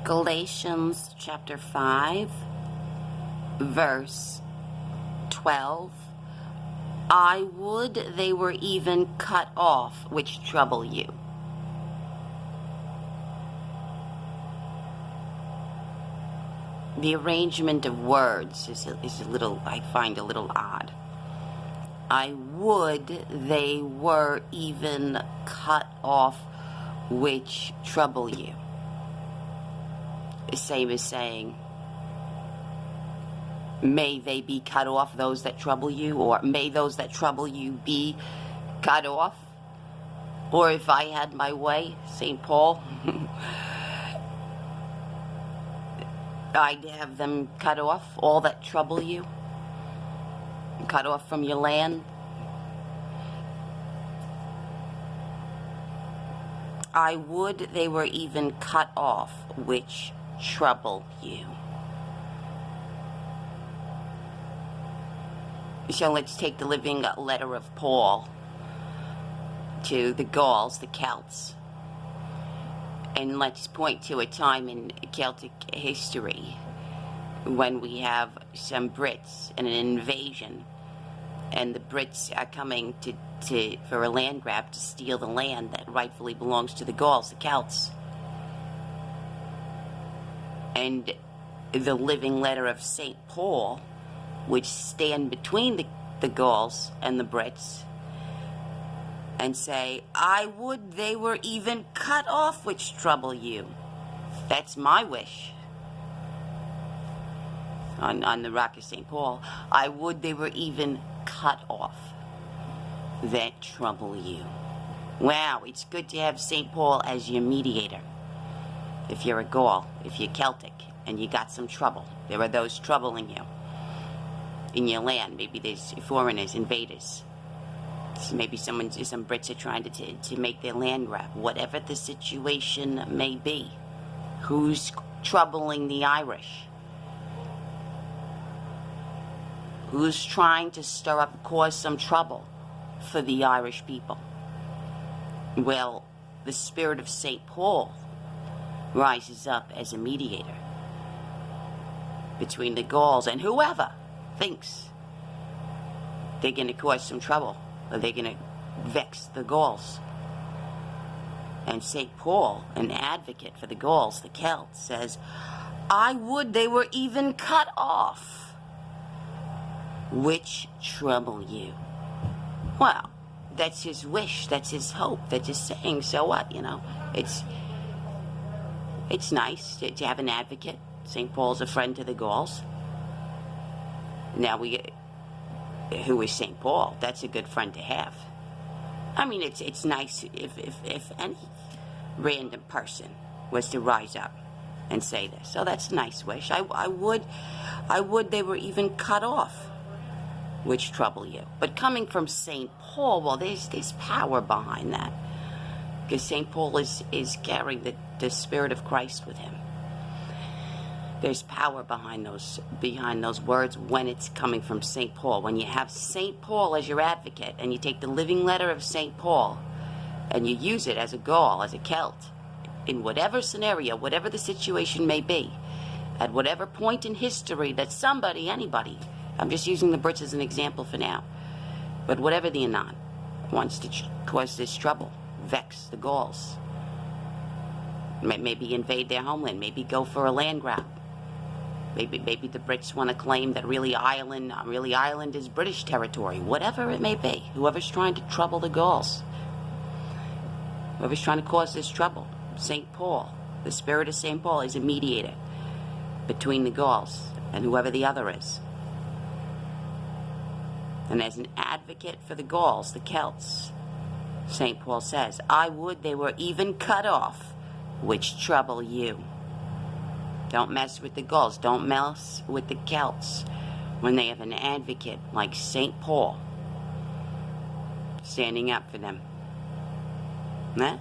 Galatians chapter 5, verse 12. I would they were even cut off which trouble you. The arrangement of words is a little, I find a little odd. I would they were even cut off which trouble you. The same as saying, may they be cut off, those that trouble you, or may those that trouble you be cut off. Or if I had my way, St. Paul, I'd have them cut off, all that trouble you, cut off from your land. I would they were even cut off which trouble you. So let's take the living letter of Paul to the Gauls, the Celts, and let's point to a time in Celtic history when we have some Brits and an invasion, and the Brits are coming for a land grab to steal the land that rightfully belongs to the Gauls, the Celts. And the living letter of St. Paul, which stand between the Gauls and the Brits, and say, I would they were even cut off which trouble you. That's my wish. On the rock of St. Paul, I would they were even cut off that trouble you. Wow, it's good to have St. Paul as your mediator. If you're a Gaul, if you're Celtic, and you got some trouble, there are those troubling you in your land. Maybe there's foreigners, invaders. Maybe some Brits are trying to make their land grab. Whatever the situation may be, who's troubling the Irish? Who's trying to stir up, cause some trouble for the Irish people? Well, the spirit of St. Paul rises up as a mediator between the Gauls and whoever thinks they're going to cause some trouble, or they're going to vex the Gauls. And St. Paul, an advocate for the Gauls, the Celts, says, I would they were even cut off which trouble you. Well, that's his wish, that's his hope, that's his saying, so what, you know? It's nice to have an advocate. St. Paul's a friend to the Gauls. Now who is St. Paul? That's a good friend to have. I mean, it's nice if any random person was to rise up and say this. So that's a nice wish. I would they were even cut off which trouble you. But coming from St. Paul, well, there's power behind that. Because St. Paul is carrying the Spirit of Christ with him. There's power behind those words when it's coming from St. Paul. When you have St. Paul as your advocate, and you take the living letter of St. Paul, and you use it as a Gaul, as a Celt, in whatever scenario, whatever the situation may be, at whatever point in history that somebody, anybody, I'm just using the Brits as an example for now, but whatever the Anon wants to cause this trouble, vex the Gauls, maybe invade their homeland, maybe go for a land grab. Maybe the Brits want to claim that really Ireland is British territory. Whatever it may be, whoever's trying to trouble the Gauls, whoever's trying to cause this trouble, St. Paul, the spirit of St. Paul is a mediator between the Gauls and whoever the other is. And as an advocate for the Gauls, the Celts, St. Paul says, I would they were even cut off which trouble you. Don't mess with the Gauls. Don't mess with the Celts when they have an advocate like St. Paul standing up for them. Huh?